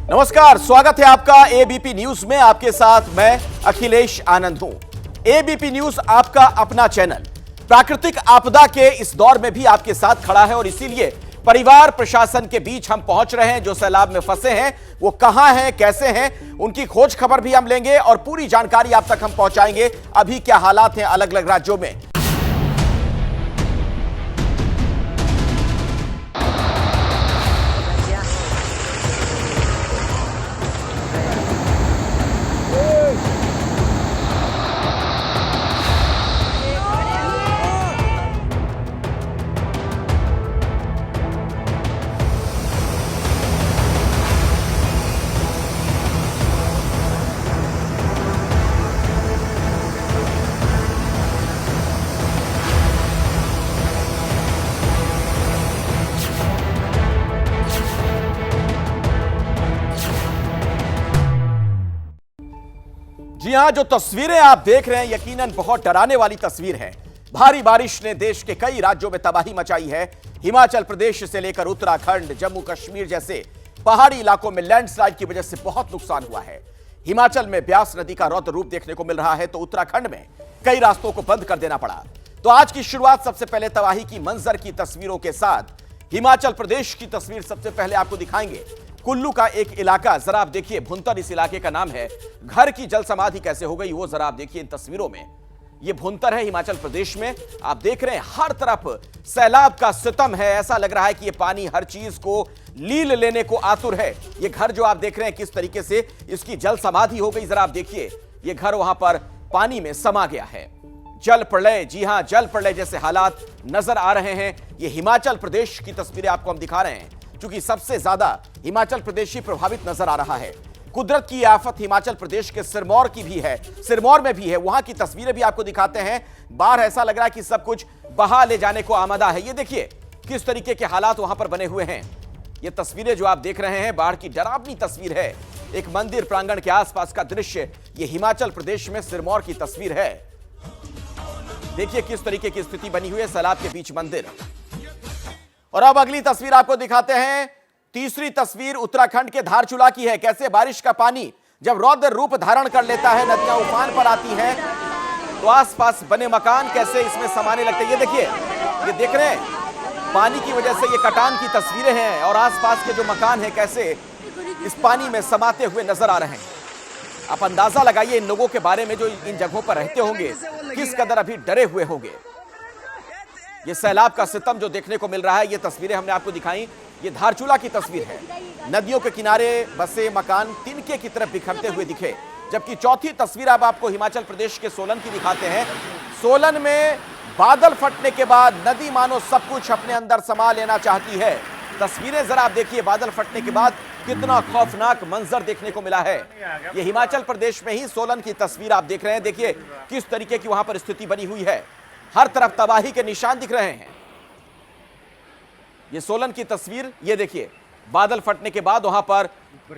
नमस्कार, स्वागत है आपका एबीपी न्यूज में। आपके साथ मैं अखिलेश आनंद हूं। एबीपी न्यूज आपका अपना चैनल प्राकृतिक आपदा के इस दौर में भी आपके साथ खड़ा है और इसीलिए परिवार प्रशासन के बीच हम पहुंच रहे हैं। जो सैलाब में फंसे हैं वो कहां हैं, कैसे हैं, उनकी खोज खबर भी हम लेंगे और पूरी जानकारी आप तक हम पहुंचाएंगे। अभी क्या हालात हैं अलग अलग राज्यों में। जी हां, जो तस्वीरें आप देख रहे हैं यकीनन बहुत डराने वाली तस्वीर है। भारी बारिश ने देश के कई राज्यों में तबाही मचाई है। हिमाचल प्रदेश से लेकर उत्तराखंड, जम्मू कश्मीर जैसे पहाड़ी इलाकों में लैंडस्लाइड की वजह से बहुत नुकसान हुआ है। हिमाचल में ब्यास नदी का रौद्र रूप देखने को मिल रहा है तो उत्तराखंड में कई रास्तों को बंद कर देना पड़ा। तो आज की शुरुआत सबसे पहले तबाही की मंजर की तस्वीरों के साथ। हिमाचल प्रदेश की तस्वीर सबसे पहले आपको दिखाएंगे। कुल्लू का एक इलाका, जरा आप देखिए, भुंतर इस इलाके का नाम है। घर की जल समाधि कैसे हो गई वो जरा आप देखिए इन तस्वीरों में। ये भुंतर है हिमाचल प्रदेश में। आप देख रहे हैं हर तरफ सैलाब का सितम है। ऐसा लग रहा है कि ये पानी हर चीज को लील लेने को आतुर है। ये घर जो आप देख रहे हैं किस तरीके से इसकी जल समाधि हो गई, जरा आप देखिए। ये घर वहां पर पानी में समा गया है। जल प्रलय, जी हां, जल प्रलय जैसे हालात नजर आ रहे हैं। ये हिमाचल प्रदेश की तस्वीरें आपको हम दिखा रहे हैं क्योंकि सबसे ज्यादा हिमाचल प्रदेश ही प्रभावित नजर आ रहा है। कुदरत की आफत हिमाचल प्रदेश के सिरमौर की भी है, सिरमौर में भी है। वहां की तस्वीरें भी आपको दिखाते हैं। बाहर ऐसा लग रहा है कि सब कुछ बहा ले जाने को आमादा है। ये देखिए किस तरीके के हालात वहां पर बने हुए हैं। ये तस्वीरें जो आप देख रहे हैं बाढ़ की डरावनी तस्वीर है। एक मंदिर प्रांगण के आसपास का दृश्य, ये हिमाचल प्रदेश में सिरमौर की तस्वीर है। देखिए किस तरीके की स्थिति बनी हुई है, सैलाब के बीच मंदिर। और अब अगली तस्वीर आपको दिखाते हैं। तीसरी तस्वीर उत्तराखंड के धारचूला की है। कैसे बारिश का पानी जब रौद्र रूप धारण कर लेता है, नदियां उफान पर आती हैं, तो आसपास बने मकान कैसे इसमें समाने लगते हैं। ये देखिए, ये देख रहे हैं पानी की वजह से ये कटान की तस्वीरें हैं और आसपास के जो मकान हैं कैसे इस पानी में समाते हुए नजर आ रहे हैं। आप अंदाजा लगाइए इन लोगों के बारे में जो इन जगहों पर रहते होंगे, किस कदर अभी डरे हुए होंगे। ये सैलाब का सितम जो देखने को मिल रहा है, ये तस्वीरें हमने आपको दिखाई। ये धारचूला की तस्वीर है। नदियों के किनारे बसे मकान तिनके की तरफ बिखरते हुए दिखे। जबकि चौथी तस्वीर अब आपको हिमाचल प्रदेश के सोलन की दिखाते हैं। सोलन में बादल फटने के बाद नदी मानो सब कुछ अपने अंदर समा लेना चाहती है। तस्वीरें जरा आप देखिए, बादल फटने के बाद कितना खौफनाक मंजर देखने को मिला है। ये हिमाचल प्रदेश में ही सोलन की तस्वीर आप देख रहे हैं। देखिए किस तरीके की वहां पर स्थिति बनी हुई है। हर तरफ तबाही के निशान दिख रहे हैं। ये सोलन की तस्वीर, ये देखिए बादल फटने के बाद वहां पर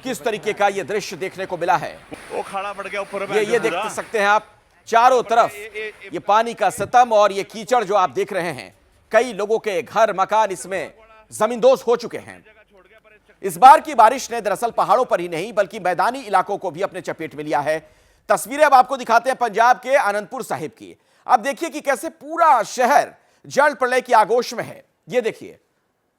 किस तरीके का ये दृश्य देखने को मिला है। वो खाड़ा पड़ गया ऊपर। ये देख सकते हैं आप, चारों तरफ ये पानी का सितम और ये कीचड़ जो आप देख रहे हैं। कई लोगों के घर मकान इसमें जमींदोज हो चुके हैं। इस बार की बारिश ने दरअसल पहाड़ों पर ही नहीं बल्कि मैदानी इलाकों को भी अपने चपेट में लिया है। तस्वीरें अब आपको दिखाते हैं पंजाब के आनंदपुर साहिब की। अब देखिए कि कैसे पूरा शहर जल प्रलय की आगोश में है। ये देखिए,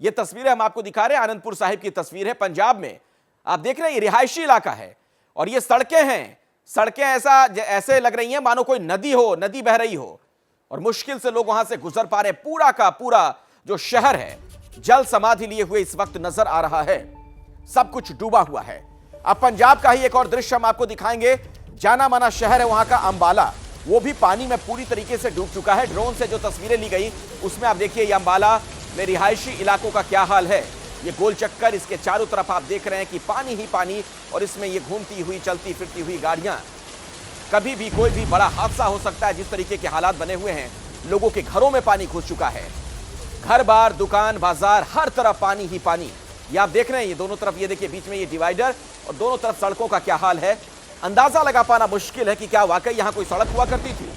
ये तस्वीरें हम आपको दिखा रहे हैं, आनंदपुर साहिब की तस्वीर है पंजाब में। आप देख रहे हैं ये रिहायशी इलाका है और ये सड़कें हैं। सड़कें ऐसे लग रही हैं मानो कोई नदी हो, नदी बह रही हो और मुश्किल से लोग वहां से गुजर पा रहे हैं। पूरा का पूरा जो शहर है जल समाधि लिए हुए इस वक्त नजर आ रहा है। सब कुछ डूबा हुआ है। अब पंजाब का ही एक और दृश्य हम आपको दिखाएंगे। जाना माना शहर है वहां का अंबाला, वो भी पानी में पूरी तरीके से डूब चुका है। ड्रोन से जो तस्वीरें ली गई उसमें आप देखिए ये अंबाला में रिहायशी इलाकों का क्या हाल है। ये गोल चक्कर, इसके चारों तरफ आप देख रहे हैं कि पानी ही पानी और इसमें ये घूमती हुई चलती फिरती हुई गाड़ियां। कभी भी कोई भी बड़ा हादसा हो सकता है। जिस तरीके के हालात बने हुए हैं, लोगों के घरों में पानी घुस चुका है। घर बार, दुकान, बाजार, हर तरफ पानी ही पानी। ये आप देख रहे हैं, ये दोनों तरफ, ये देखिए बीच में ये डिवाइडर और दोनों तरफ सड़कों का क्या हाल है। अंदाजा लगा पाना मुश्किल है कि क्या वाकई यहां कोई सड़क हुआ करती थी।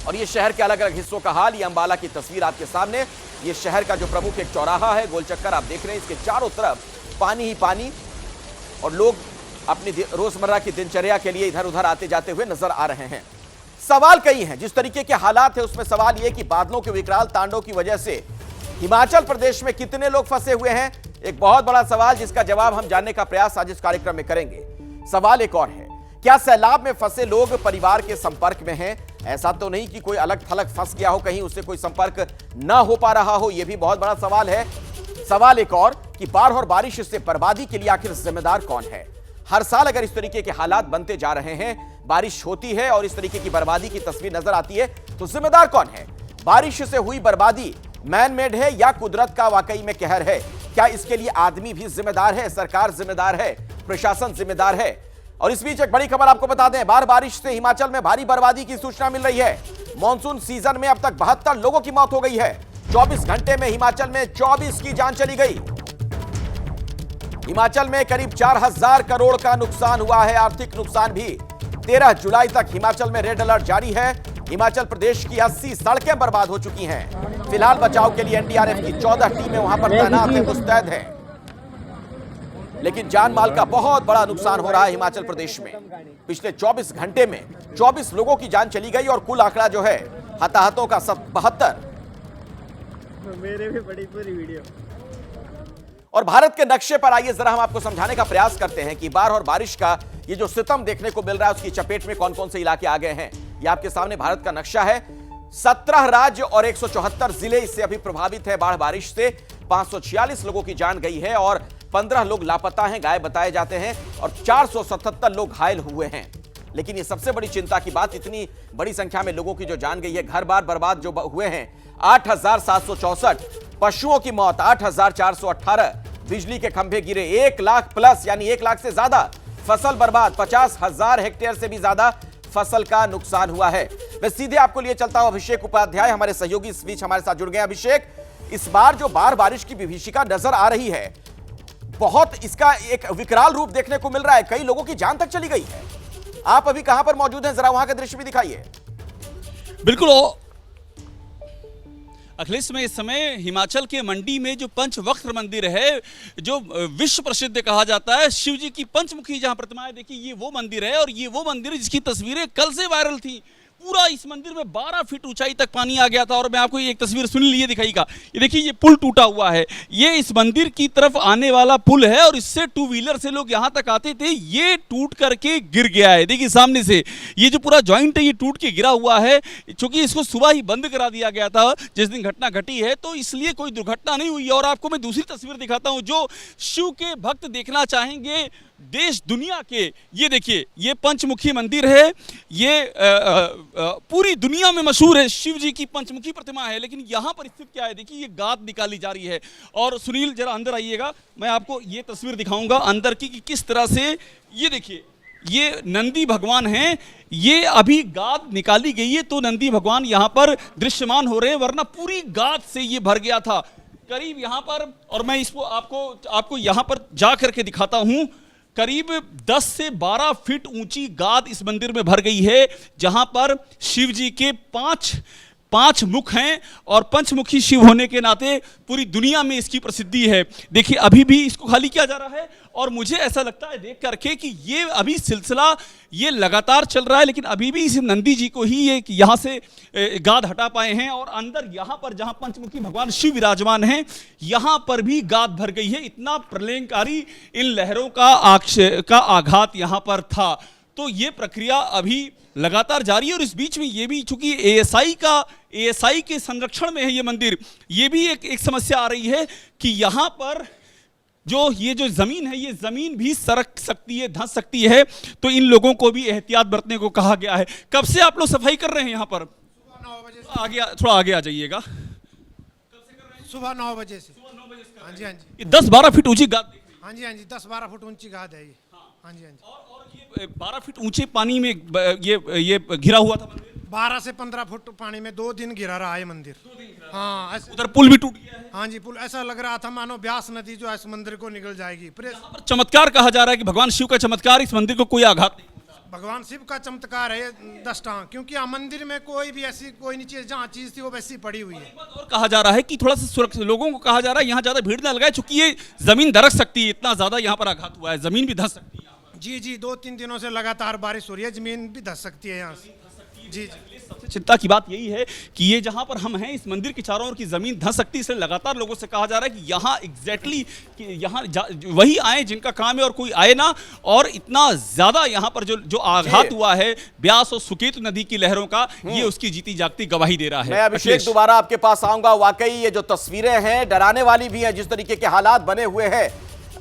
और ये शहर के अलग अलग हिस्सों का हाल, ये अंबाला की तस्वीर आपके सामने। ये शहर का जो प्रमुख एक चौराहा है, गोल चक्कर आप देख रहे हैं, इसके चारों तरफ पानी ही पानी। और लोग अपनी रोजमर्रा की दिनचर्या के लिए इधर उधर आते जाते हुए नजर आ रहे हैं। सवाल कई हैं, जिस तरीके के हालात है उसमें सवाल यह कि बादलों के विकराल तांडव की वजह से हिमाचल प्रदेश में कितने लोग फंसे हुए हैं, एक बहुत बड़ा सवाल जिसका जवाब हम जानने का प्रयास आज इस कार्यक्रम में करेंगे। सवाल एक और है, क्या सैलाब में फंसे लोग परिवार के संपर्क में हैं? ऐसा तो नहीं कि कोई अलग थलग फंस गया हो, कहीं उससे कोई संपर्क ना हो पा रहा हो, यह भी बहुत बड़ा सवाल है। सवाल एक और कि बाढ़ और बारिश से बर्बादी के लिए आखिर जिम्मेदार कौन है? हर साल अगर इस तरीके के हालात बनते जा रहे हैं, बारिश होती है और इस तरीके की बर्बादी की तस्वीर नजर आती है, तो जिम्मेदार कौन है? बारिश से हुई बर्बादी मैन मेड है या कुदरत का वाकई में कहर है? क्या इसके लिए आदमी भी जिम्मेदार है, सरकार जिम्मेदार है, प्रशासन जिम्मेदार है? और इस बीच एक बड़ी खबर आपको बता दें, बारिश से हिमाचल में भारी बर्बादी की सूचना मिल रही है। मॉनसून सीजन में अब तक 72 लोगों की मौत हो गई है। 24 घंटे में हिमाचल में 24 की जान चली गई। हिमाचल में करीब 4000 करोड़ का नुकसान हुआ है, आर्थिक नुकसान भी। 13 जुलाई तक हिमाचल में रेड अलर्ट जारी है। हिमाचल प्रदेश की 80 सड़कें बर्बाद हो चुकी हैं। फिलहाल बचाव के लिए एनडीआरएफ की 14 टीमें वहां पर तैनात हैं, मुस्तैद हैं। लेकिन जान माल का बहुत बड़ा नुकसान हो रहा है हिमाचल प्रदेश में। पिछले 24 घंटे में 24 लोगों की जान चली गई और कुल आंकड़ा जो है हताहतों का 72। मेरे भी बड़ी पूरी वीडियो। और भारत के नक्शे पर आइए जरा हम आपको समझाने का प्रयास करते हैं कि बाढ़ और बारिश का ये जो सितम देखने को मिल रहा है उसकी चपेट में कौन कौन से इलाके आ गए हैं। ये आपके सामने भारत का नक्शा है। 17 राज्य और 174 जिले इससे अभी प्रभावित है बाढ़ बारिश से। 546 लोगों की जान गई है और 15 लोग लापता हैं, गायब बताए जाते हैं, और 477 लोग घायल हुए हैं। लेकिन ये सबसे बड़ी चिंता की बात, इतनी बड़ी संख्या में लोगों की जो जान गई है, घर बार बर्बाद जो हुए हैं 8764, पशुओं की मौत 8418, बिजली के खंभे गिरे 1 लाख प्लस, यानी 1 लाख से ज्यादा, फसल बर्बाद, 50,000 हेक्टेयर से भी ज्यादा फसल का नुकसान हुआ है। मैं सीधे आपको लिए चलता हूं, अभिषेक उपाध्याय हमारे सहयोगी इस बीच हमारे साथ जुड़ गए। अभिषेक, इस बार जो बाढ़ बारिश की विभीषिका नजर आ रही है, बहुत इसका एक विकराल रूप देखने को मिल रहा है, कई लोगों की जान तक चली गई है। आप अभी कहां पर मौजूद हैं, जरा वहां का दृश्य भी दिखाइए। बिल्कुल अखिलेश, में इस समय हिमाचल के मंडी में जो पंचवक्त्र मंदिर है, जो विश्व प्रसिद्ध कहा जाता है, शिव जी की पंचमुखी जहां प्रतिमाएं, देखिए ये वो मंदिर है। और ये वो मंदिर जिसकी तस्वीरें कल से वायरल थी। पूरा इस मंदिर में 12 फीट ऊंचाई तक पानी आ गया था। और मैं आपको एक तस्वीर सुन लीजिए, दिखाईगा। ये देखिए, ये पुल टूटा हुआ है, ये इस मंदिर की तरफ आने वाला पुल है और इससे 2 व्हीलर से लोग यहां तक आते थे। ये टूट करके गिर गया है, देखिए सामने से ये जो पूरा जॉइंट है ये टूट के गिरा हुआ है। क्योंकि इसको सुबह ही बंद करा दिया गया था जिस दिन घटना घटी है, तो इसलिए कोई दुर्घटना नहीं हुई। और आपको मैं दूसरी तस्वीर दिखाता हूं जो शिव के भक्त देखना चाहेंगे देश दुनिया के। ये देखिए, ये पंचमुखी मंदिर है, ये पूरी दुनिया में मशहूर है, शिव जी की पंचमुखी प्रतिमा है। लेकिन यहाँ पर स्थित क्या है, देखिए ये गाद निकाली जा रही है। और सुनील जरा अंदर आइएगा, मैं आपको ये तस्वीर दिखाऊंगा अंदर की कि किस तरह से, ये देखिए ये नंदी भगवान हैं, ये अभी गाद निकाली गई है तो नंदी भगवान यहाँ पर दृश्यमान हो रहे हैं, वरना पूरी गाद से ये भर गया था करीब यहाँ पर। और मैं इसको आपको यहाँ पर जा करके दिखाता हूँ। करीब 10 से 12 फीट ऊंची गाद इस मंदिर में भर गई है, जहां पर शिव जी के पांच मुख हैं। और पंचमुखी शिव होने के नाते पूरी दुनिया में इसकी प्रसिद्धि है। देखिए अभी भी इसको खाली किया जा रहा है और मुझे ऐसा लगता है देख करके कि ये अभी सिलसिला ये लगातार चल रहा है। लेकिन अभी भी इस नंदी जी को ही ये यहाँ से गाद हटा पाए हैं। और अंदर यहाँ पर जहाँ पंचमुखी भगवान शिव विराजमान हैं, यहाँ पर भी गाद भर गई है। इतना प्रलयंकारी इन लहरों का आघात यहाँ पर था। तो ये प्रक्रिया अभी लगातार जारी है। और इस बीच में ये भी, चूंकि एएसआई के संरक्षण में है ये मंदिर, ये भी एक समस्या आ रही है कि यहाँ पर ये जो जमीन है, ये जमीन भी सरक सकती है, धंस सकती है। तो इन लोगों को भी एहतियात बरतने को कहा गया है। कब से आप लोग सफाई कर रहे हैं यहाँ पर? सुबह 9 बजे से। थोड़ा आगे आ जाइएगा। सुबह 9 बजे से। हाँ जी, हाँ जी। 10-12 फीट ऊंची गाद। हाँ जी, हाँ जी, 10-12 फुट ऊंची गाद है ये। हाँ जी, हाँ जी। और ये 12 फीट ऊंचे पानी में ये घिरा हुआ था मंदिर। 12 से 15 फुट पानी में 2 दिन गिरा रहा है मंदिर। हाँ, उधर पुल भी टूट गया है। हाँ जी, पुल ऐसा लग रहा था मानो ब्यास नदी जो है इस मंदिर को निकल जाएगी। चमत्कार कहा जा रहा है कि भगवान शिव का चमत्कार, इस मंदिर को कोई आघात नहीं। भगवान शिव का चमत्कार है 10 टांग, क्योंकि यहाँ मंदिर में कोई भी ऐसी कोई नहीं चीज, जहाँ चीज थी वो वैसी पड़ी हुई है। और कहा जा रहा है कि थोड़ा सा सुरक्षित, लोगों को कहा जा रहा है यहाँ ज्यादा भीड़ ना लगाए, चूंकि ये जमीन दरक सकती है, इतना ज्यादा यहाँ पर आघात हुआ है, जमीन भी धंस सकती है यहाँ पर। जी 2-3 दिनों से लगातार बारिश हो रही है, जमीन भी धस सकती है यहाँ से। जी सबसे चिंता की बात यही है कि ये जहां पर हम हैं, इस मंदिर के चारों ओर की जमीन धंस सकती है, इसलिए लगातार लोगों से कहा जा रहा है कि यहाँ एग्जैक्टली कि यहाँ वही आए जिनका काम है और कोई आए ना। और इतना ज्यादा यहाँ पर जो आघात हुआ है ब्यास और सुकेतु नदी की लहरों का, ये उसकी जीती जागती गवाही दे रहा है। मैं अभिषेक दोबारा आपके पास आऊंगा। वाकई ये जो तस्वीरें हैं डराने वाली भी हैं, जिस तरीके के हालात बने हुए हैं।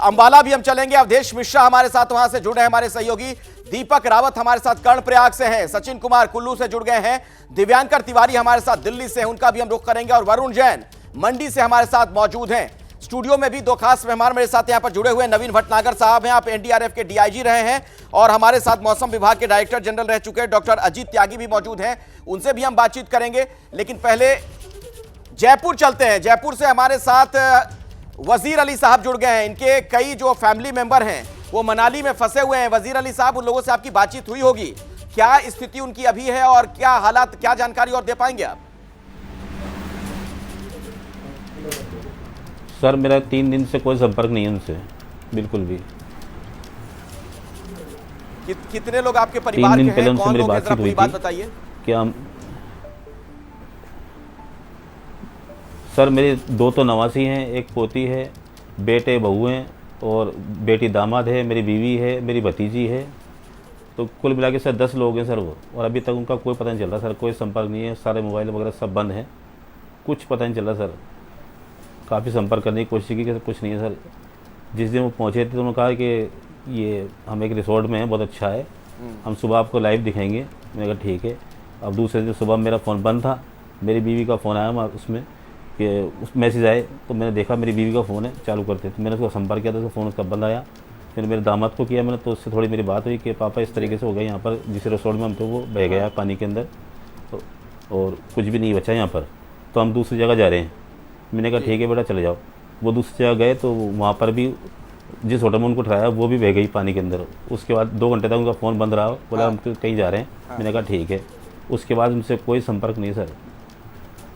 अंबाला भी हम चलेंगे, अवधेश मिश्रा हमारे साथ वहां से जुड़े हैं, हमारे सहयोगी दीपक रावत हमारे साथ कर्णप्रयाग से हैं, सचिन कुमार कुल्लू से जुड़ गए हैं, दिव्यांकर तिवारी हमारे साथ दिल्ली से, उनका भी हम रुख करेंगे, और वरुण जैन मंडी से हमारे साथ मौजूद हैं। स्टूडियो में भी 2 खास मेहमान मेरे साथ यहां पर जुड़े हुए हैं। नवीन भटनागर साहब हैं, आप एनडीआरएफ के डीआईजी रहे हैं, और हमारे साथ मौसम विभाग के डायरेक्टर जनरल रह चुके हैं डॉक्टर अजीत त्यागी भी मौजूद हैं, उनसे भी हम बातचीत करेंगे। लेकिन पहले जयपुर चलते हैं। जयपुर से हमारे साथ वजीर अली साहब जुड़ गए हैं। इनके कई जो फैमिली मेंबर हैं वो मनाली में फंसे हुए हैं। वजीर अली साहब, उन लोगों से आपकी बातचीत हुई होगी, क्या स्थिति उनकी अभी है और क्या हालात, क्या जानकारी और दे पाएंगे आप? सर मेरा 3 दिन से कोई संपर्क नहीं है उनसे, बिल्कुल भी। कितने लोग आपके परिवार के हैं? 3 दिन पहले उनसे मेरी बातचीत हुई बात थी। बताइए। क्या सर मेरे 2 तो नवासी हैं, एक पोती है, बेटे बहू हैं और बेटी दामाद है, मेरी बीवी है, मेरी भतीजी है, तो कुल मिला के सर 10 लोग हैं सर वो। और अभी तक उनका कोई पता नहीं चल रहा सर, कोई संपर्क नहीं है, सारे मोबाइल वगैरह सब बंद हैं, कुछ पता नहीं चल रहा सर। काफ़ी संपर्क करने की कोशिश की कि कुछ नहीं है सर। जिस दिन वो पहुँचे थे तो उन्होंने कहा कि ये हम एक रिसोर्ट में हैं, बहुत अच्छा है, हम सुबह आपको लाइव दिखाएंगे। मैंने कहा ठीक है। अब दूसरे दिन सुबह मेरा फ़ोन बंद था, मेरी बीवी का फ़ोन आया उसमें कि उस मैसेज आए, तो मैंने देखा मेरी बीवी का फ़ोन है, चालू करते, तो मैंने उसको संपर्क किया, तो फ़ोन उसका बंद आया। फिर मेरे दामाद को किया मैंने, तो उससे थोड़ी मेरी बात हुई कि पापा इस तरीके से हो गया, यहाँ पर जिस रिसोर्ट में हम थे वो बह गया पानी के अंदर, तो और कुछ भी नहीं बचा यहाँ पर, तो हम दूसरी जगह जा रहे हैं। मैंने कहा ठीक है बेटा चले जाओ। वो दूसरी जगह गए तो वहाँ पर भी जिस होटल में उनको ठहराया वो भी बह गई पानी के अंदर। उसके बाद 2 घंटे तक उनका फ़ोन बंद रहा, बोला हम कहीं जा रहे हैं। मैंने कहा ठीक है। उसके बाद उनसे कोई संपर्क नहीं सर।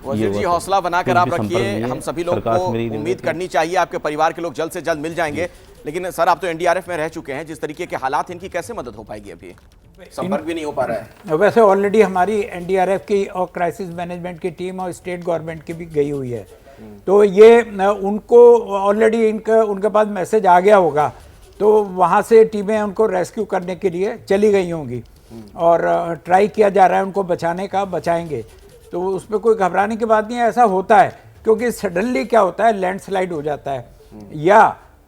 वजीर जी, हौसला बनाकर आप रखिए, हम सभी लोग को उम्मीद करनी चाहिए आपके परिवार के लोग जल्द से जल्द मिल जाएंगे। लेकिन सर आप तो एनडीआरएफ में रह चुके हैं, जिस तरीके के हालात, इनकी कैसे मदद हो पाएगी? अभी संपर्क भी नहीं हो पा रहा है। वैसे ऑलरेडी हमारी एनडीआरएफ की और क्राइसिस मैनेजमेंट की टीम और स्टेट गवर्नमेंट की भी गई हुई है, तो ये उनको ऑलरेडी उनके पास मैसेज आ गया होगा, तो वहाँ से टीमें उनको रेस्क्यू करने के लिए चली गई होंगी और ट्राई किया जा रहा है उनको बचाने का, बचाएंगे। तो उसमें कोई घबराने की बात नहीं है। ऐसा होता है क्योंकि सडनली क्या होता है, लैंडस्लाइड हो जाता है या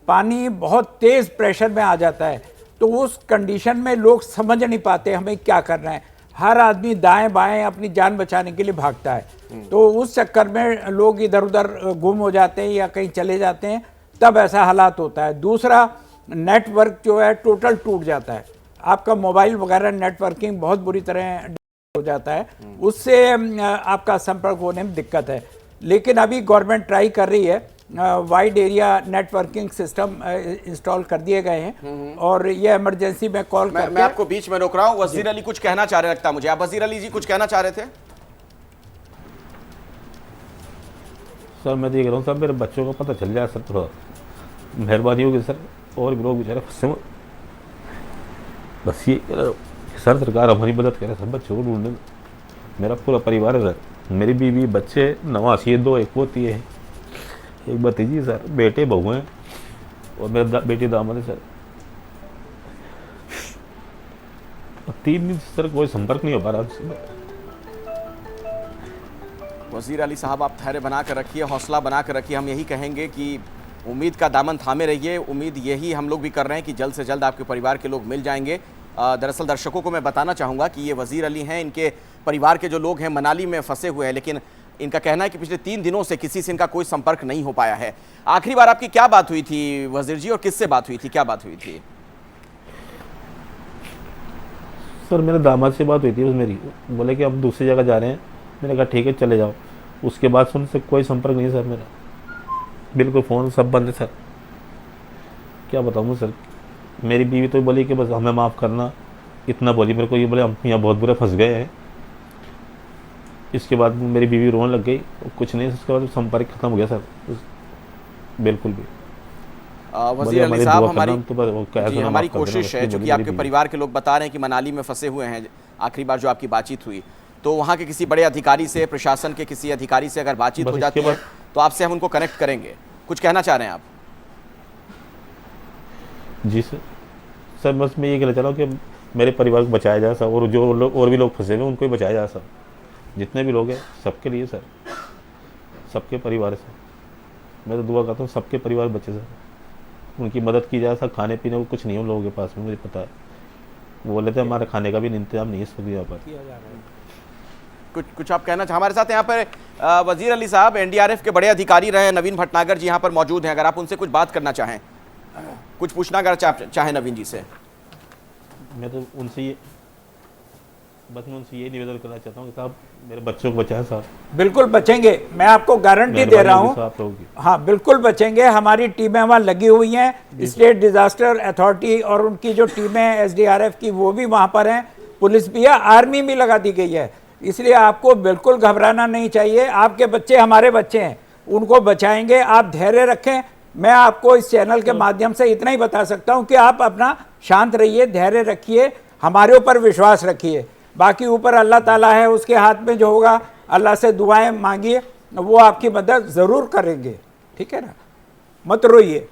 पानी बहुत तेज़ प्रेशर में आ जाता है, तो उस कंडीशन में लोग समझ नहीं पाते हमें क्या करना है। हर आदमी दाएं बाएं अपनी जान बचाने के लिए भागता है, तो उस चक्कर में लोग इधर उधर गुम हो जाते हैं या कहीं चले जाते हैं, तब ऐसा हालात होता है। दूसरा, नेटवर्क जो है टोटल टूट जाता है, आपका मोबाइल वगैरह नेटवर्किंग बहुत बुरी तरह हो जाता है, उससे आपका संपर्क होने में दिक्कत है। लेकिन अभी गवर्नमेंट ट्राई कर रही है, wide area networking system install कर दिए गए हैं और ये इमरजेंसी में कॉल करके। मैं आपको बीच में रोक रहा हूँ, वजीर अली कुछ कहना चाह रहे लगता मुझे। आप वजीर अली जी कुछ कहना चाह रहे थे? सर मैं तो ये कह रहा हूँ सर, मेरे बच्चों को पता चल जाए सर, थोड़ा मेहरबानी होगी सर। और भी लोग बेचारे फंसे हुए, बस ये सर सरकार हमारी मदद करे सब बच्चों को ढूंढने में। मेरा पूरा परिवार है सर, मेरी बीवी बच्चे 89 है, 2 एक पोती है, एक भतीजी सर, बेटे बहू हैं और मेरा बेटी दामाद है सर। 3 दिन से सर कोई संपर्क नहीं हो पा रहा। वजीर अली साहब आप धैर्य बनाकर रखिए, हौसला बनाकर रखिए। हम यही कहेंगे कि उम्मीद का दामन थामे रहिए। उम्मीद यही हम लोग भी कर रहे हैं कि जल्द से जल्द आपके परिवार के लोग मिल जाएंगे। दरअसल दर्शकों को मैं बताना चाहूँगा कि ये वजीर अली हैं, इनके परिवार के जो लोग हैं मनाली में फंसे हुए हैं, लेकिन इनका कहना है कि पिछले 3 दिनों से किसी से इनका कोई संपर्क नहीं हो पाया है। आखिरी बार आपकी क्या बात हुई थी वजीर जी, और किससे बात हुई थी, क्या बात हुई थी? सर मेरे दामाद से बात हुई थी, मेरी बोले कि अब दूसरी जगह जा रहे हैं। मैंने कहा ठीक है चले जाओ। उसके बाद से उनसे कोई संपर्क नहीं सर मेरा, बिल्कुल फ़ोन सब बंद है सर। क्या बताऊँ सर, मेरी बीवी तो बोली कि बस हमें माफ़ करना, इतना बोली मेरे को, ये बोले हम यहाँ बहुत बुरे फंस गए हैं। इसके बाद मेरी बीवी रोने लग गई, कुछ नहीं, उसके बाद संपर्क खत्म हो गया सर, बिल्कुल भी। वजीर अली साहब, हमारी हमारी कोशिश है, चूंकि आपके परिवार के लोग बता रहे हैं कि मनाली में फंसे हुए हैं, आखिरी बार जो आपकी बातचीत हुई तो वहाँ के किसी बड़े अधिकारी से, प्रशासन के किसी अधिकारी से अगर बातचीत हो जाती है तो आपसे हम उनको कनेक्ट करेंगे। कुछ कहना चाह रहे हैं आप? जी सर बस मैं ये कहना चाह रहा हूँ कि मेरे परिवार को बचाया जाए सर, और जो लोग और भी लोग फंसे हुए उनको भी बचाया जाए सर, जितने भी लोग हैं सबके लिए सर, सबके परिवार से मैं तो दुआ करता हूँ सबके परिवार बचे सर, उनकी मदद की जाए सर। खाने पीने को कुछ नहीं है उन लोगों के पास में, मुझे पता है, वो बोले थे हमारे खाने का भी इंतजाम नहीं है इस वक्त यहाँ पर। कुछ आप कहना हमारे साथ यहाँ पर वजीर अली साहब एनडीआरएफ के बड़े अधिकारी रहे नवीन भटनागर जी यहाँ पर मौजूद हैं, अगर आप उनसे कुछ बात करना चाहें, कुछ पूछना अगर चाहें नवीन जी से। मैं तो उनसे ये निवेदन करना चाहता हूँ कि साहब मेरे बच्चों को बचाएं साहब। बिल्कुल बचेंगे, मैं आपको गारंटी दे रहा हूँ। हाँ बिल्कुल बचेंगे, हमारी टीमें वहाँ लगी हुई हैं, स्टेट डिजास्टर अथॉरिटी और उनकी जो टीमें हैं एसडीआरएफ की वो भी वहाँ पर हैं, पुलिस भी है, आर्मी भी लगा दी गई है, इसलिए आपको बिल्कुल घबराना नहीं चाहिए। आपके बच्चे हमारे बच्चे हैं, उनको बचाएंगे, आप धैर्य रखें। मैं आपको इस चैनल के माध्यम से इतना ही बता सकता हूं कि आप अपना शांत रहिए, धैर्य रखिए, हमारे ऊपर विश्वास रखिए, बाकी ऊपर अल्लाह ताला है, उसके हाथ में जो होगा, अल्लाह से दुआएं मांगिए, वो आपकी मदद ज़रूर करेंगे, ठीक है ना, मत रोइए।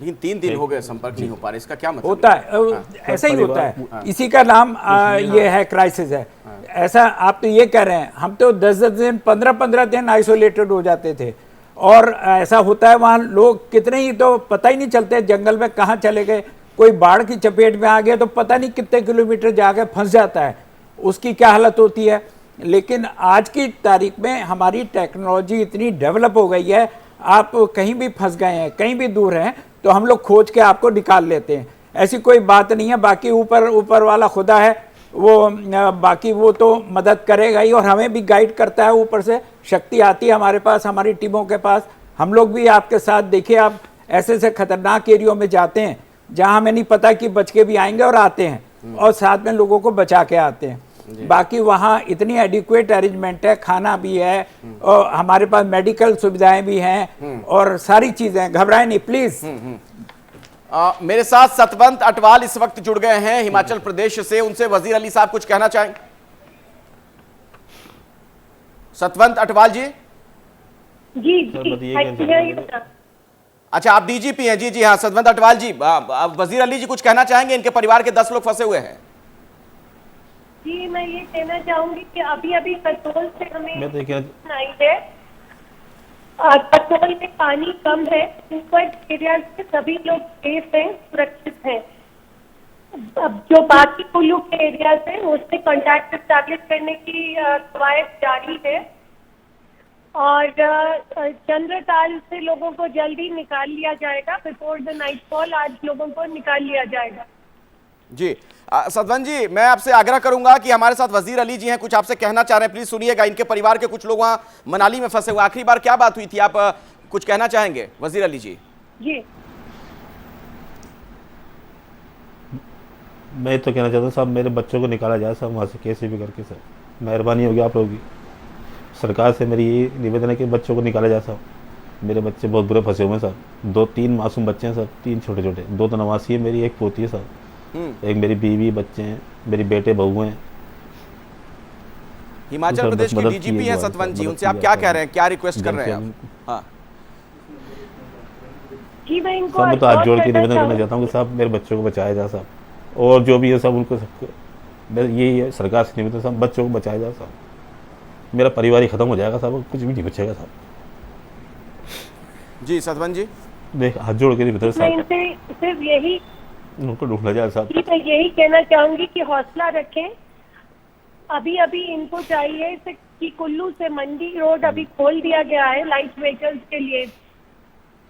लेकिन 3 दिन हो गए संपर्क नहीं हो पा रहे, इसका क्या मतलब होता है? ऐसा ही होता है, इसी का नाम ये है, क्राइसिस है। ऐसा आप तो ये कह रहे हैं, हम तो 10-10 दिन 15-15 दिन आइसोलेटेड हो जाते थे, और ऐसा होता है वहाँ लोग कितने ही तो पता ही नहीं चलते जंगल में कहाँ चले गए, कोई बाढ़ की चपेट में आ गया तो पता नहीं कितने किलोमीटर जाके फंस जाता है, उसकी क्या हालत होती है। लेकिन आज की तारीख में हमारी टेक्नोलॉजी इतनी डेवलप हो गई है, आप कहीं भी फंस गए हैं, कहीं भी दूर हैं, तो हम लोग खोज के आपको निकाल लेते हैं, ऐसी कोई बात नहीं है। बाकी ऊपर वाला खुदा है, वो बाकी वो तो मदद करेगा ही, और हमें भी गाइड करता है, ऊपर से शक्ति आती है हमारे पास, हमारी टीमों के पास। हम लोग भी आपके साथ, देखिए आप ऐसे खतरनाक एरियो में जाते हैं जहां हमें नहीं पता कि बच के भी आएंगे, और आते हैं और साथ में लोगों को बचा के आते हैं। बाकी वहाँ इतनी एडिक्वेट अरेंजमेंट है, खाना भी है और हमारे पास मेडिकल सुविधाएं भी हैं और सारी चीजें, घबराएं नहीं प्लीज। मेरे साथ सतवंत अटवाल इस वक्त जुड़ गए हैं हिमाचल प्रदेश से, उनसे वजीर अली साहब कुछ कहना चाहें? सतवंत अटवाल जी। अच्छा, आप डीजीपी हैं? जी हाँ, सतवंत अटवाल जी, वजीर अली जी कुछ कहना चाहेंगे? इनके परिवार के 10 लोग फंसे हुए हैं। जी मैं ये कहना चाहूंगी कि अभी कसोल से हमें आई है, कसोल में पानी कम है, ऊपर एरिया से सभी लोग सेफ हैं, सुरक्षित हैं। अब जो बाकी कुल्लू के एरिया है उससे कांटेक्ट एस्टैब्लिश करने की कवायद जारी है, और चंद्रताल से लोगों को जल्दी निकाल लिया जाएगा, बिफोर द नाइटफॉल आज लोगों को निकाल लिया जाएगा। जी सतवंत जी, मैं आपसे आग्रह करूंगा कि हमारे साथ वजीर अली जी हैं, कुछ आपसे कहना चाह रहे हैं, प्लीज सुनिएगा। इनके परिवार के कुछ लोग वहां मनाली में फंसे हुए, आखिरी बार क्या बात हुई थी, आप कुछ कहना चाहेंगे वजीर अली जी? जी मैं तो कहना चाहता हूँ साहब, मेरे बच्चों को निकाला जाए साहब वहाँ से कैसे भी करके सर, मेहरबानी होगी आप लोगों की। सरकार से मेरी ये निवेदन है कि बच्चों को निकाला जाए साहब, मेरे बच्चे बहुत बुरे फंसे हुए हैं साहब, 2-3 मासूम बच्चे हैं साहब, 3 छोटे, 2 तो नवासी है मेरी, 1 पोती है साहब, एक मेरी बीवी, बच्चे हैं, मेरे बेटे बहू हैं। हिमाचल प्रदेश के डीजीपी हैं सतवंत जी, उनसे आप क्या कह रहे हैं, क्या रिक्वेस्ट कर रहे हैं आप? हाँ जी, मैं इनको मैं तो हाथ जोड़ के निवेदन करना चाहता हूँ कि साहब मेरे बच्चों को बचाया जाए साहब, और जो भी है सब उनको यही है सरकार से निवेदन, साहब बच्चों को बचाया जाए साहब, मेरा परिवार ही खत्म हो जाएगा साहब, कुछ भी नहीं बचेगा साहब। जी सतवंत जी, देख हाथ जोड़ के निवेदन साहब, सिर्फ यही उनको ढूंढना जाए साहब। मैं यही कहना चाहूंगी कि हौसला रखें, अभी इनको चाहिए कि कुल्लू से मंडी रोड अभी खोल दिया गया है लाइट व्हीकल्स के लिए,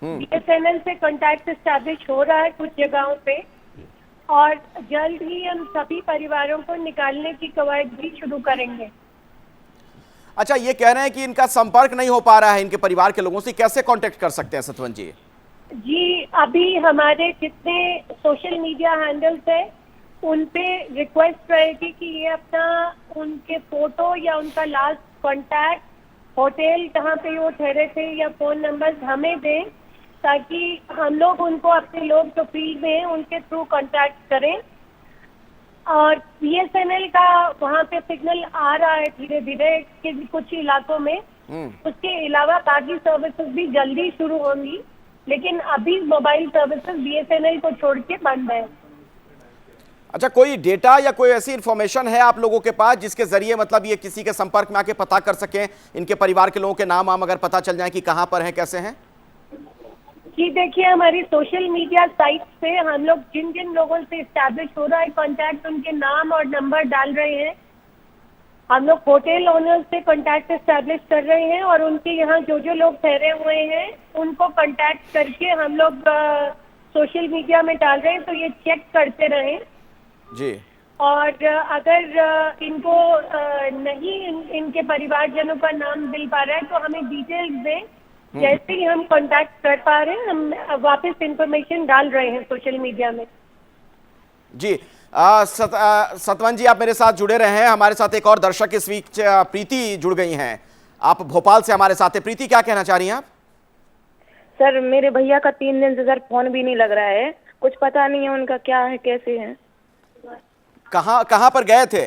बीएसएनएल से कांटेक्ट एस्टैब्लिश हो रहा है कुछ जगहों पे, और जल्द ही हम सभी परिवारों को निकालने की कवायद भी शुरू करेंगे। अच्छा, ये कह रहे हैं कि इनका संपर्क नहीं हो पा रहा है, इनके परिवार के लोगों से कैसे कांटेक्ट कर सकते हैं सतवंत जी? जी अभी हमारे जितने सोशल मीडिया हैंडल्स है उन पे रिक्वेस्ट रहेगी कि ये अपना उनके फोटो या उनका लास्ट कांटेक्ट, होटल कहाँ पे वो ठहरे थे या फोन नंबर्स हमें दें, ताकि हम लोग उनको अपने लोग जो फील्ड में हैं उनके थ्रू कांटेक्ट करें। और BSNL का वहाँ पे सिग्नल आ रहा है धीरे धीरे कुछ इलाकों में, उसके अलावा बाकी सर्विसेज भी जल्दी शुरू होंगी, लेकिन अभी मोबाइल सर्विसेज BSNL को छोड़ के बंद है। अच्छा, कोई डेटा या कोई ऐसी इंफॉर्मेशन है आप लोगों के पास जिसके जरिए मतलब ये किसी के संपर्क में आके पता कर सकें, इनके परिवार के लोगों के नाम अगर पता चल जाए कि कहां पर हैं, कैसे हैं? जी देखिए, हमारी सोशल मीडिया साइट पे हम लोग जिन जिन लोगों से इस्टेब्लिश हो रहा है कांटेक्ट, उनके नाम और नंबर डाल रहे हैं। हम लोग होटल ओनर्स से कांटेक्ट इस्टेब्लिश कर रहे हैं और उनके यहाँ जो जो लोग ठहरे हुए हैं उनको कांटेक्ट करके हम लोग सोशल मीडिया में डाल रहे हैं, तो ये चेक करते रहें जी। और अगर इनको नहीं इनके परिवारजनों का मिल मिल पा रहा है तो हमें डिटेल्स दें। जैसे ही हम कांटेक्ट कर पा रहे हैं हम वापस इंफॉर्मेशन डाल रहे हैं सोशल मीडिया में। जी सतवन जी, आप मेरे साथ जुड़े रहे हैं। हमारे साथ एक और दर्शक इस वीक प्रीति जुड़ गई हैं, आप भोपाल से हमारे साथ हैं। प्रीति, क्या कहना चाह रही हैं आप? सर, मेरे भैया का 3 दिन से सर फोन भी नहीं लग रहा है, कुछ पता नहीं है उनका क्या है, कैसे है। कहाँ पर गए थे?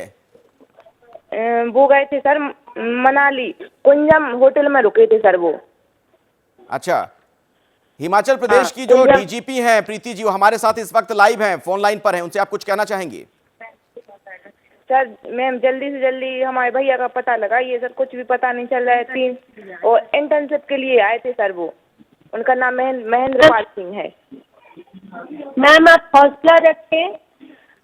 वो गए थे सर मनाली, कुंजम होटल में रुके थे सर वो। अच्छा, हिमाचल प्रदेश की जो डीजीपी हैं प्रीति जी, वो हमारे साथ इस वक्त लाइव हैं, फोन लाइन पर हैं, उनसे आप कुछ कहना चाहेंगी? सर मैम, जल्दी से जल्दी हमारे भैया का पता लगाइए सर, कुछ भी पता नहीं चल रहा है। 3 और इंटर्नशिप के लिए आए थे सर वो, उनका नाम महेंद्र पाल सिंह है। मैम आप हौसला रखें,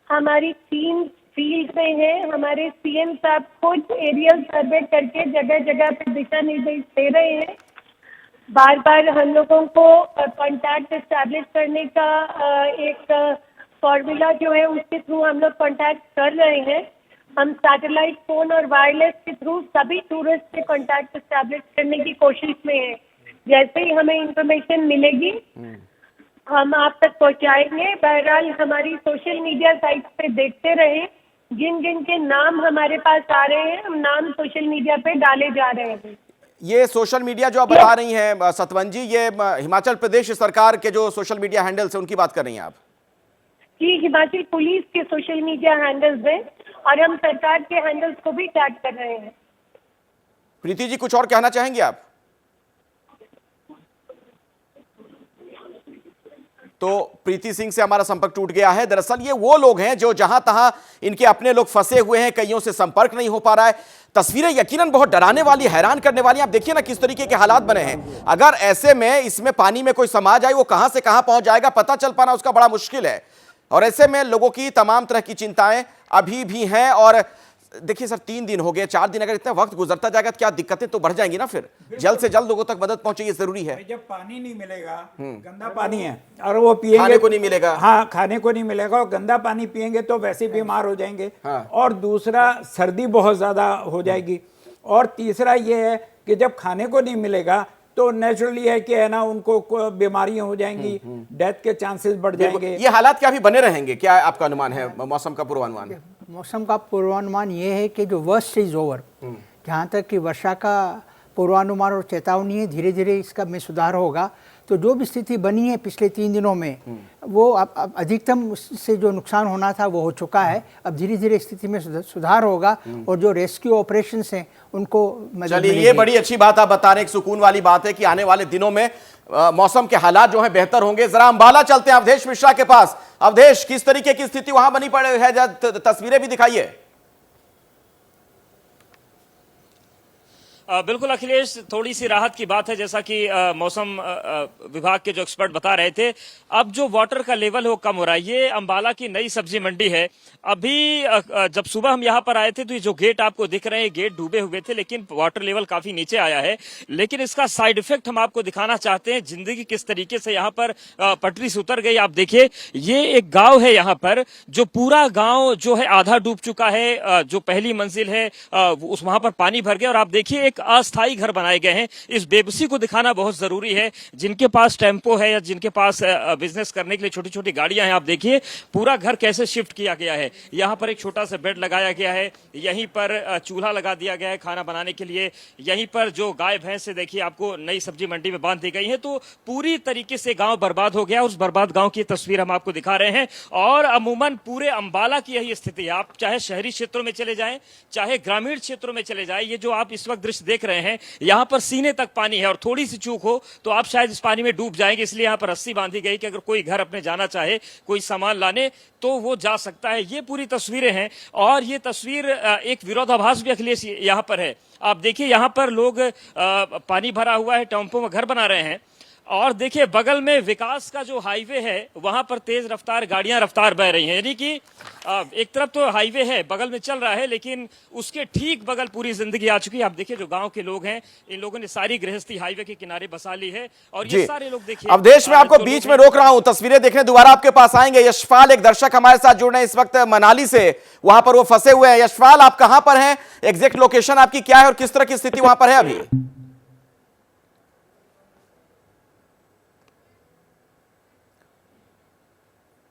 हमारी टीम फील्ड में है, हमारे CM साहब खुद एरियल सर्वे करके जगह जगह पे दिशा निर्देश दे रहे हैं। बार बार हम लोगों को कांटेक्ट एस्टैब्लिश करने का एक फॉर्मूला जो है उसके थ्रू हम लोग कांटेक्ट कर रहे हैं। हम सैटेलाइट फोन और वायरलेस के थ्रू सभी टूरिस्ट से कांटेक्ट एस्टैब्लिश करने की कोशिश में है। जैसे ही हमें इंफॉर्मेशन मिलेगी हम आप तक पहुंचाएंगे। बहरहाल हमारी सोशल मीडिया साइट पे देखते रहें, जिन जिन के नाम हमारे पास आ रहे हैं हम नाम सोशल मीडिया पे डाले जा रहे हैं। ये सोशल मीडिया जो आप बता रही हैं सतवन जी, ये हिमाचल प्रदेश सरकार के जो सोशल मीडिया हैंडल्स हैं उनकी बात कर रही हैं आप? जी, हिमाचल पुलिस के सोशल मीडिया हैंडल्स हैं और हम सरकार के हैंडल्स को भी टैग कर रहे हैं। प्रीति जी, कुछ और कहना चाहेंगे आप? तो प्रीति सिंह से हमारा संपर्क टूट गया है। दरअसल ये वो लोग हैं जो जहां तहां इनके अपने लोग फंसे हुए हैं, कईयों से संपर्क नहीं हो पा रहा है। तस्वीरें यकीनन बहुत डराने वाली, हैरान करने वाली। आप देखिए ना किस तरीके के हालात बने हैं। अगर ऐसे में इसमें पानी में कोई समा जाए, वो कहां से कहां पहुंच जाएगा पता चल पाना उसका बड़ा मुश्किल है। और ऐसे में लोगों की तमाम तरह की चिंताएं अभी भी हैं। और देखिए सर, 3 दिन हो गए, 4 दिन अगर इतना वक्त गुजरता जाएगा तो क्या दिक्कतें तो बढ़ जाएंगी ना। फिर जल्द से जल्द लोगों तक मदद पहुंचे, ये जरूरी है। जब पानी नहीं मिलेगा, गंदा पानी है और वो पिएंगे, खाने को नहीं मिलेगा। हाँ, खाने को नहीं मिलेगा और गंदा पानी पिएंगे तो वैसे बीमार हो जाएंगे। हाँ। और दूसरा, सर्दी बहुत ज्यादा हो जाएगी। और तीसरा ये है कि जब खाने को नहीं मिलेगा तो नेचुरली है कि है ना, उनको बीमारियां हो जाएंगी, डेथ के चांसेस बढ़ जाएंगे। ये हालात क्या अभी बने रहेंगे? क्या आपका अनुमान है, मौसम का पूर्वानुमान? मौसम का पूर्वानुमान ये है कि जो वर्स्ट इज ओवर, जहाँ तक कि वर्षा का पूर्वानुमान और चेतावनी है, धीरे धीरे इसका में सुधार होगा। तो जो भी स्थिति बनी है पिछले 3 दिनों में, वो अब अधिकतम से जो नुकसान होना था वो हो चुका है। अब धीरे धीरे स्थिति में सुधार होगा और जो रेस्क्यू ऑपरेशंस हैं उनको मदद चलिए, मिलेगी। ये बड़ी अच्छी बात आप बता रहे हैं, एक सुकून वाली बात है कि आने वाले दिनों में मौसम के हालात जो हैं बेहतर होंगे। जरा अंबाला चलते हैं अवधेश मिश्रा के पास। अवधेश, किस तरीके की स्थिति वहां बनी पड़ी है, तस्वीरें भी दिखाइए। बिल्कुल अखिलेश, थोड़ी सी राहत की बात है, जैसा कि मौसम विभाग के जो एक्सपर्ट बता रहे थे। अब जो वाटर का लेवल है वो कम हो रहा है। ये अंबाला की नई सब्जी मंडी है। अभी जब सुबह हम यहाँ पर आए थे तो ये जो गेट आपको दिख रहे हैं, गेट डूबे हुए थे, लेकिन वाटर लेवल काफी नीचे आया है। लेकिन इसका साइड इफेक्ट हम आपको दिखाना चाहते हैं, जिंदगी किस तरीके से यहाँ पर पटरी से उतर गई। आप देखिए, ये एक गाँव है यहाँ पर, जो पूरा गाँव जो है आधा डूब चुका है। जो पहली मंजिल है उस वहां पर पानी भर गया। और आप देखिए, एक अस्थायी घर बनाए गए हैं। इस बेबसी को दिखाना बहुत जरूरी है। जिनके पास टेम्पो है या जिनके पास बिजनेस करने के लिए छोटी छोटी गाड़ियां हैं, आप देखिए पूरा घर कैसे शिफ्ट किया गया है। यहाँ पर एक छोटा सा बेड लगाया गया है, यहीं पर चूल्हा लगा दिया गया है खाना बनाने के लिए, यहीं पर जो गाय भैंस से देखिए आपको नई सब्जी मंडी में बांध दी गई है। तो पूरी तरीके से गांव बर्बाद हो गया। उस बर्बाद गांव की तस्वीर हम आपको दिखा रहे हैं। और अमूमन पूरे अंबाला की यही स्थिति है। आप चाहे शहरी क्षेत्रों में चले जाएं, चाहे ग्रामीण क्षेत्रों में चले जाएं, ये जो आप इस वक्त दृश्य देख रहे हैं, यहाँ पर सीने तक पानी है और थोड़ी सी चूक हो तो आप शायद इस पानी में डूब जाएंगे। इसलिए यहाँ पर रस्सी बांधी गई कि अगर कोई घर अपने जाना चाहे, कोई सामान लाने, तो वो जा सकता है। ये पूरी तस्वीरें हैं और ये तस्वीर एक विरोधाभास भी अखिलेश यहाँ पर है। आप देखिए यहाँ पर लोग पानी भरा हुआ है, टेम्पो में घर बना रहे हैं और देखिए बगल में विकास का जो हाईवे है वहां पर तेज रफ्तार गाड़ियां रफ्तार बह रही हैं। यानी कि एक तरफ तो हाईवे है, बगल में चल रहा है, लेकिन उसके ठीक बगल पूरी जिंदगी आ चुकी है। आप देखिए जो गांव के लोग हैं, इन लोगों ने सारी गृहस्थी हाईवे के किनारे बसा ली है और ये सारे लोग देखिए। अब देश में आपको बीच में रोक रहा हूं, तस्वीरें देखने दोबारा आपके पास आएंगे। यशपाल, एक दर्शक हमारे साथ जुड़ रहे हैं इस वक्त मनाली से, वहां पर वो फंसे हुए हैं। यशपाल, आप कहां पर हैं? एग्जैक्ट लोकेशन आपकी क्या है और किस तरह की स्थिति वहां पर है अभी?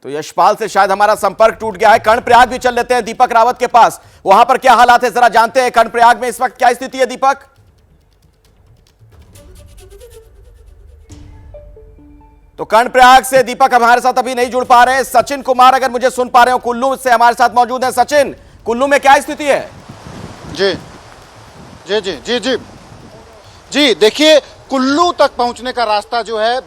तो यशपाल से शायद हमारा संपर्क टूट गया है। कर्णप्रयाग भी चल लेते हैं दीपक रावत के पास, वहां पर क्या हालात है जरा जानते हैं। कर्णप्रयाग में इस वक्त क्या स्थिति है दीपक? तो कर्णप्रयाग से दीपक हमारे साथ अभी नहीं जुड़ पा रहे हैं। सचिन कुमार अगर मुझे सुन पा रहे हो कुल्लू से हमारे साथ मौजूद है। सचिन, कुल्लू में क्या स्थिति है? जी जी जी जी जी जी देखिए, कुल्लू तक पहुंचने का रास्ता जो है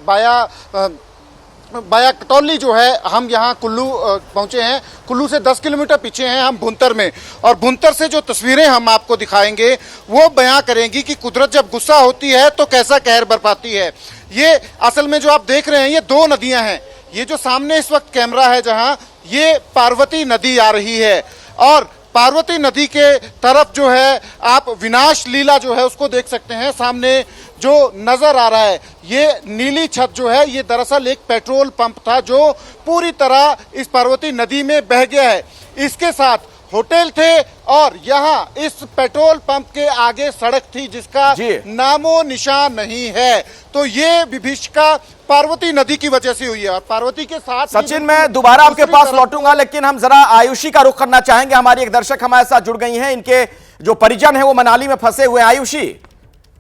बाया कटौली जो है, हम यहाँ कुल्लू पहुँचे हैं। कुल्लू से 10 किलोमीटर पीछे हैं हम भुंतर में, और भुंतर से जो तस्वीरें हम आपको दिखाएंगे वो बयां करेंगी कि कुदरत जब गुस्सा होती है तो कैसा कहर बरपाती है। ये असल में जो आप देख रहे हैं ये दो नदियां हैं। ये जो सामने इस वक्त कैमरा है जहाँ, ये पार्वती नदी आ रही है और पार्वती नदी के तरफ जो है आप विनाश लीला जो है उसको देख सकते हैं। सामने जो नजर आ रहा है ये नीली छत जो है, ये दरअसल एक पेट्रोल पंप था जो पूरी तरह इस पार्वती नदी में बह गया है। इसके साथ होटल थे और यहाँ इस पेट्रोल पंप के आगे सड़क थी जिसका नामो निशान नहीं है। तो ये विभीषिका पार्वती नदी की वजह से हुई है। और पार्वती के साथ सचिन, मैं दोबारा आपके पास लौटूंगा, लेकिन हम जरा आयुषी का रुख करना चाहेंगे। हमारी एक दर्शक हमारे साथ जुड़ गई हैं, इनके जो परिजन है वो मनाली में फंसे हुए हैं। आयुषी,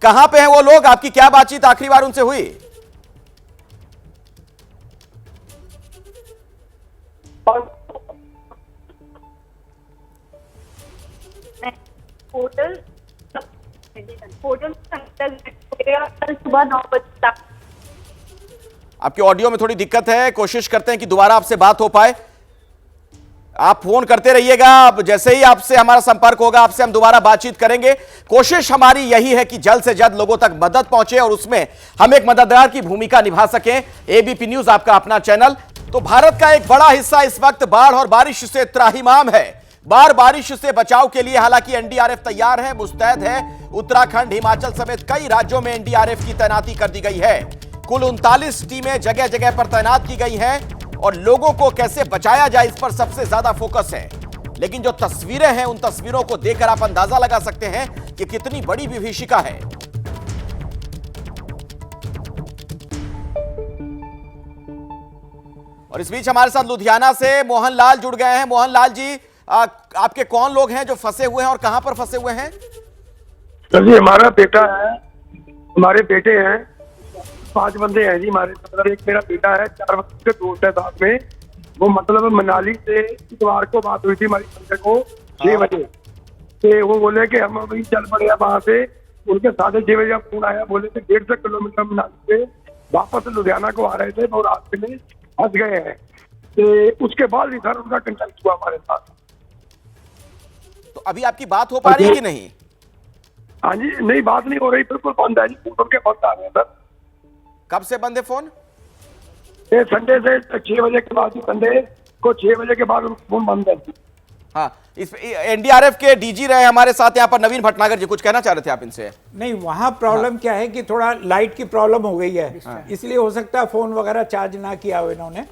कहां पे हैं वो लोग? आपकी क्या बातचीत आखिरी बार उनसे हुई? होटल सुबह 9 बजे तक। आपके ऑडियो में थोड़ी दिक्कत है, कोशिश करते हैं कि दोबारा आपसे बात हो पाए। आप फोन करते रहिएगा, अब जैसे ही आपसे हमारा संपर्क होगा आपसे हम दोबारा बातचीत करेंगे। कोशिश हमारी यही है कि जल्द से जल्द लोगों तक मदद पहुंचे और उसमें हम एक मददगार की भूमिका निभा सकें। एबीपी न्यूज आपका अपना चैनल। तो भारत का एक बड़ा हिस्सा इस वक्त बाढ़ और बारिश से त्राहिमाम है। बारिश से बचाव के लिए हालांकि एनडीआरएफ तैयार है, मुस्तैद है। उत्तराखंड, हिमाचल समेत कई राज्यों में एनडीआरएफ की तैनाती कर दी गई है। कुल 39 टीमें जगह जगह पर तैनात की गई हैं और लोगों को कैसे बचाया जाए इस पर सबसे ज्यादा फोकस है। लेकिन जो तस्वीरें हैं उन तस्वीरों को देखकर आप अंदाजा लगा सकते हैं कि कितनी बड़ी विभीषिका है। और इस बीच हमारे साथ लुधियाना से मोहनलाल जुड़ गए हैं। मोहनलाल जी, आपके कौन लोग हैं जो फंसे हुए हैं और कहां पर फंसे हुए हैं? सर जी, हमारा बेटा है, हमारे बेटे हैं, 5 बंदे हैं जी हमारे। मतलब एक मेरा बेटा है, 4 बच्चे के दोस्त है साथ में। वो मतलब मनाली से इतवार को बात हुई थी हमारी संडे को 6 बजे से। वो बोले कि हम अभी चल पड़े वहां से। उनके 6:30 बजे फोन आया, बोले कि 150 किलोमीटर मनाली से वापस लुधियाना को आ रहे थे और रास्ते में फंस गए हैं। तो उसके बाद भी सर उनका कंटेक्ट हुआ हमारे साथ। तो अभी आपकी बात हो पा रही है कि नहीं? हाँ जी, नहीं बात नहीं हो रही, बिल्कुल बंद है जी। फोन के बंद आ रहे हैं सर। कब से बंद है फोन? संडे से 6 बजे के बाद, संडे को 6 बजे के बाद फोन बंद है। हाँ, इस एनडीआरएफ के डीजी रहे हमारे साथ यहाँ पर नवीन भटनागर जी, कुछ कहना चाह रहे थे आप इनसे? नहीं, वहाँ प्रॉब्लम क्या है कि थोड़ा लाइट की प्रॉब्लम हो गई है, इसलिए हो सकता है फोन वगैरह चार्ज ना किया हो इन्होंने।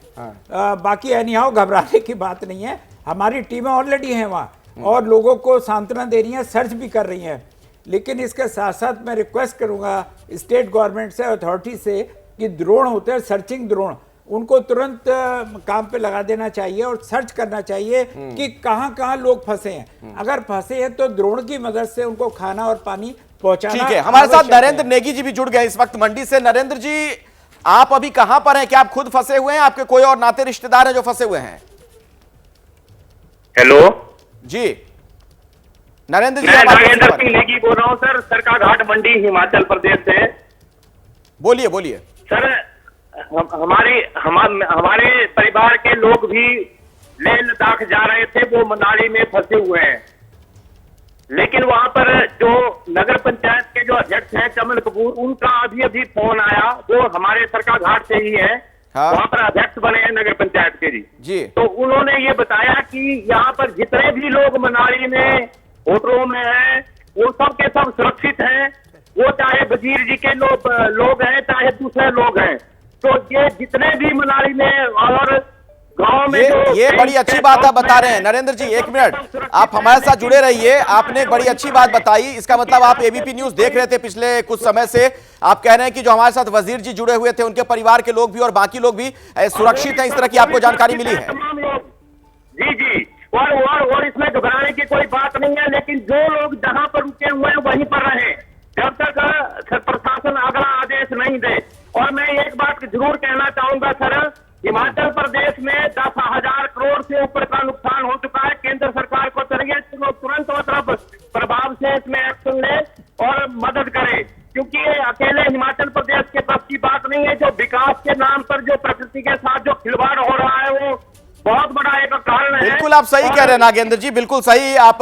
बाकी एनीहाउ घबराने की बात नहीं है। हमारी टीमें ऑलरेडी हैं वहाँ और लोगों को सांत्वना दे रही हैं, सर्च भी कर रही हैं। लेकिन इसके साथ साथ मैं रिक्वेस्ट करूंगा स्टेट गवर्नमेंट से, अथॉरिटी से, कि ड्रोन होते हैं सर्चिंग ड्रोन, उनको तुरंत काम पे लगा देना चाहिए और सर्च करना चाहिए कि कहां कहां लोग फंसे हैं। अगर फंसे हैं तो ड्रोन की मदद से उनको खाना और पानी पहुंचाना। ठीक है, हमारे साथ नरेंद्र नेगी जी भी जुड़ गए इस वक्त मंडी से। नरेंद्र जी, आप अभी कहां पर हैं? क्या आप खुद फंसे हुए हैं? आपके कोई और नाते रिश्तेदार हैं जो फंसे हुए हैं? हेलो जी नरेंद्र जी, मैं नागेंद्र सिंह नेगी बोल रहा हूं सर, सरकाघाट मंडी हिमाचल प्रदेश से। बोलिए बोलिए सर, हमारे परिवार के लोग भी लेह लद्दाख जा रहे थे, वो मनाली में फंसे हुए हैं। लेकिन वहां पर जो नगर पंचायत के जो अध्यक्ष हैं कमल कपूर, उनका अभी अभी फोन आया, वो हमारे सरकाघाट से ही है। हाँ। वहां पर अध्यक्ष बने हैं नगर पंचायत के जी। तो उन्होंने ये बताया कि यहाँ पर जितने भी लोग मनाली में होटलों में हैं, वो सब के सब सुरक्षित हैं। वो चाहे वजीर जी के लोग हैं, चाहे दूसरे लोग हैं। तो ये जितने भी मनाली में और गांव में ये बड़ी अच्छी बात आप बता रहे हैं। नरेंद्र जी, एक मिनट, आप हमारे साथ जुड़े रहिए। आपने एक बड़ी अच्छी बात बताई। इसका मतलब आप एबीपी न्यूज देख रहे थे पिछले कुछ समय से। आप कह रहे हैं कि जो हमारे साथ वजीर जी जुड़े हुए थे, उनके परिवार के लोग भी और बाकी लोग भी सुरक्षित हैं, इस तरह की आपको जानकारी मिली है? जी जी, और इसमें घबराने की कोई बात नहीं है। लेकिन जो लोग जहां पर रुके हुए हैं वहीं पर रहे, जब तक प्रशासन अगला आदेश नहीं दे। और मैं एक बात जरूर कहना चाहूंगा सर, हिमाचल प्रदेश में 10,000 करोड़ से ऊपर का नुकसान हो चुका है। केंद्र सरकार को चाहिए कि वो तुरंत मतलब प्रभाव से इसमें एक्शन ले और मदद करे, क्योंकि ये अकेले हिमाचल प्रदेश के बस की बात नहीं है। जो विकास के नाम पर जो प्रकृति के साथ जो खिलवाड़ हो रहा है, वो बहुत बड़ा एक कारण है। बिल्कुल आप सही कह रहे हैं नागेंद्र जी, बिल्कुल सही आप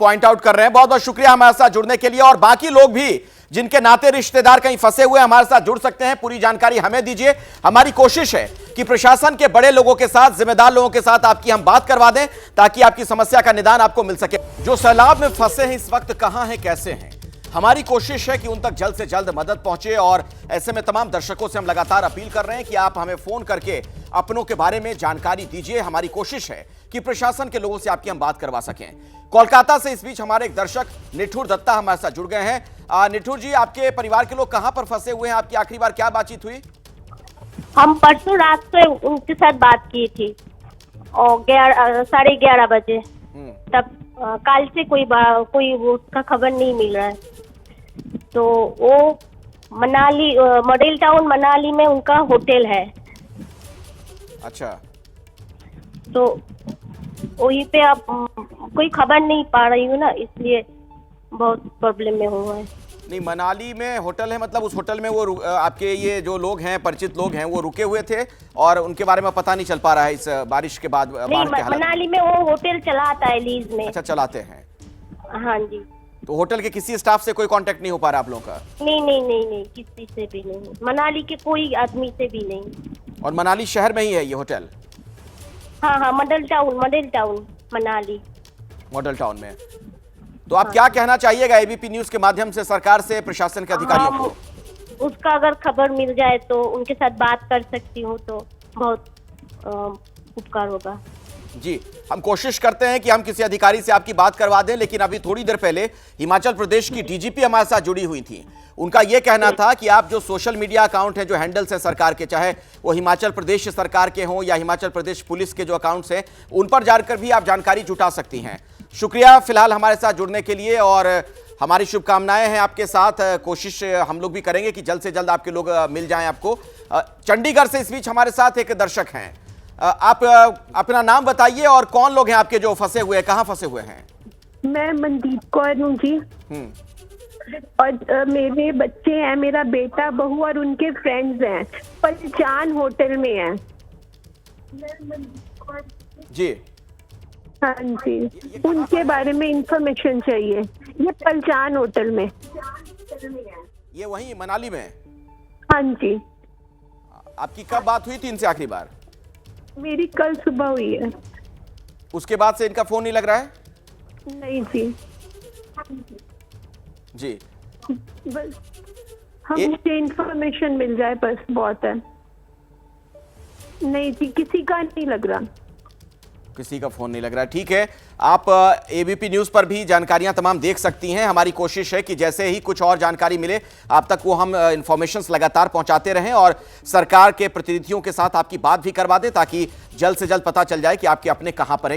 पॉइंट आउट कर रहे हैं। बहुत बहुत शुक्रिया हमारे साथ जुड़ने के लिए। और बाकी लोग भी जिनके नाते रिश्तेदार कहीं फंसे हुए हमारे साथ जुड़ सकते हैं, पूरी जानकारी हमें दीजिए। हमारी कोशिश है कि प्रशासन के बड़े लोगों के साथ, जिम्मेदार लोगों के साथ आपकी हम बात करवा दें, ताकि आपकी समस्या का निदान आपको मिल सके। जो सैलाब में फंसे हैं इस वक्त कहां हैं, कैसे हैं, हमारी कोशिश है कि उन तक जल्द से जल्द मदद पहुंचे। और ऐसे में तमाम दर्शकों से हम लगातार अपील कर रहे हैं कि आप हमें फोन करके अपनों के बारे में जानकारी दीजिए। हमारी कोशिश है कि प्रशासन के लोगों से आपकी हम बात करवा सकें। कोलकाता से इस बीच हमारे एक दर्शक निठुर दत्ता हमारे साथ जुड़ गए हैं। निठुर जी, आपके परिवार के लोग कहां पर फंसे हुए हैं? आपकी आखिरी बार क्या बातचीत हुई? हम परसों रात से उनके साथ बात की थी और 11:30 बजे। तब कल से कोई उसका खबर नहीं मिल रहा है। तो वो मनाली, मॉडल टाउन मनाली में उनका होटल है। अच्छा, तो वहीं पे आप कोई खबर नहीं पा रही हूँ ना, इसलिए बहुत प्रॉब्लम में हुआ है। नहीं, मनाली में होटल है, मतलब उस होटल में वो आपके ये जो लोग हैं, परिचित लोग हैं, वो रुके हुए थे और उनके बारे में पता नहीं चल पा रहा है इस बारिश के बाद? नहीं, मनाली में वो होटल चलाता है लीज में। अच्छा, चलाते हैं। हाँ जी। तो होटल के किसी स्टाफ से कोई कांटेक्ट नहीं हो पा रहा आप लोगों का? नहीं, किसी से भी नहीं, मनाली के कोई आदमी से भी नहीं। और मनाली शहर में ही है ये होटल? हाँ, model town Manali, model town में। तो आप क्या कहना चाहिएगा एबीपी न्यूज के माध्यम से सरकार से, प्रशासन के अधिकारियों को? उसका अगर खबर मिल जाए तो उनके साथ बात कर सकती हूँ, तो बहुत उपकार होगा। जी, हम कोशिश करते हैं कि हम किसी अधिकारी से आपकी बात करवा दें, लेकिन अभी थोड़ी देर पहले हिमाचल प्रदेश की डीजीपी हमारे साथ जुड़ी हुई थी। उनका यह कहना था कि आप जो सोशल मीडिया अकाउंट है, जो हैंडल्स है सरकार के, चाहे वो हिमाचल प्रदेश सरकार के हों या हिमाचल प्रदेश पुलिस के जो अकाउंट्स हैं, उन पर जाकर भी आप जानकारी जुटा सकती हैं। शुक्रिया फिलहाल हमारे साथ जुड़ने के लिए और हमारी शुभकामनाएं हैं आपके साथ। कोशिश हम लोग भी करेंगे कि जल्द से जल्द आपके लोग मिल जाएं आपको। चंडीगढ़ से इस बीच हमारे साथ एक दर्शक हैं। आप अपना नाम बताइए और कौन लोग हैं आपके जो फंसे हुए हैं, कहाँ फंसे हुए हैं? मैं मनदीप कौर हूँ जी। और मेरे बच्चे हैं, मेरा बेटा, बहू और उनके फ्रेंड्स हैं, पलचान होटल में हैं। जी हाँ जी, उनके बारे में इंफॉर्मेशन चाहिए। ये पलचान होटल में, ये वहीं मनाली में? हाँ जी। आपकी कब बात हुई थी इनसे आखिरी बार? मेरी कल सुबह हुई है। उसके बाद से इनका फोन नहीं लग रहा है? नहीं जी। जी, बस मुझे इंफॉर्मेशन मिल जाए बस बहुत है। नहीं जी, किसी का नहीं लग रहा। किसी का फोन नहीं लग रहा है। ठीक है, आप एबीपी न्यूज पर भी जानकारियां तमाम देख सकती हैं। हमारी कोशिश है कि जैसे ही कुछ और जानकारी मिले आप तक वो हम इंफॉर्मेशंस लगातार पहुंचाते रहें और सरकार के प्रतिनिधियों के साथ आपकी बात भी करवा दें ताकि जल्द से जल्द पता चल जाए कि आपके अपने कहां पर हैं।